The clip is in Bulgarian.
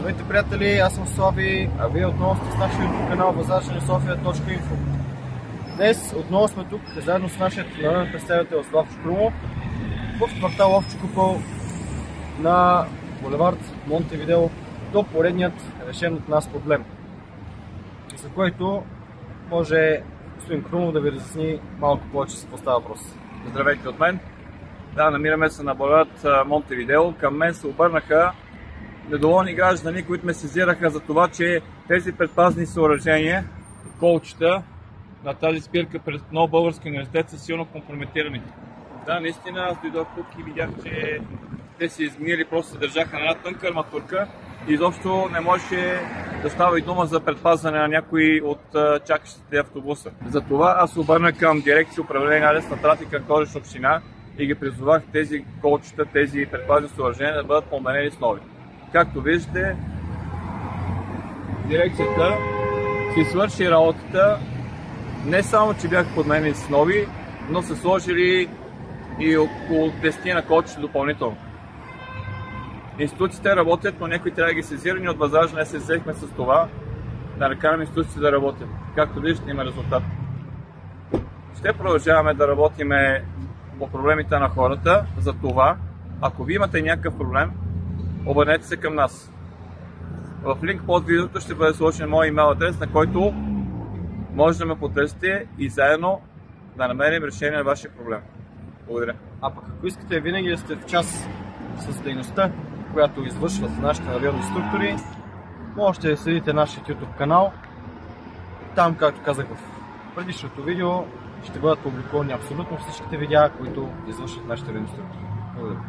Здравейте, приятели, аз съм Слави, а вие отново сте с нашия YouTube канал възраждане-софия.info. Днес отново сме тук, заедно с нашия народен представител Славчо Крумов в квартал Овчи купол на булевард Монтевидео до поредният решен от нас проблем, за който може господин Крумов да ви разясни малко повече с какво става въпрос. Здравейте от мен. Да, намираме се на булевард Монтевидео. Към мен се обърнаха недоволни граждани, които ме сезираха за това, че тези предпазни съоръжения, колчета на тази спирка пред Нов български университет са силно компрометирани. Да, наистина, аз дойдох тук и видях, че те си изгнили, просто се държаха на една тънка арматурка и изобщо не можеше да става и дума за предпазване на някои от чакащите автобуса. Затова аз се обърнах към дирекция управление на трафика Кожична община и ги призовах тези колчета, тези предпазни съоръжения да бъдат подменени с нови. Както виждате, дирекцията си свърши работата. Не само, че бяха подменени с нови, но са сложили и около 10 на колчета допълнително. Институциите работят, но някои трябва да ги сезирани. От възраждане се взехме с това да накараме институциите да работят. Както виждате, има резултат. Ще продължаваме да работим по проблемите на хората. За това, ако ви имате някакъв проблем, обърнете се към нас. В линк под видеото ще бъде сложен мой имейл адрес, на който може да ме потърсите и заедно да намерим решение на вашия проблем. Благодаря. А пък ако искате винаги да сте в час с дейността, която извършват нашите авиационни структури, можете да следите нашия YouTube канал. Там, както казах в предишното видео, ще бъдат публикувани абсолютно всичките видеа, които извършват нашите авиационни структури. Благодаря.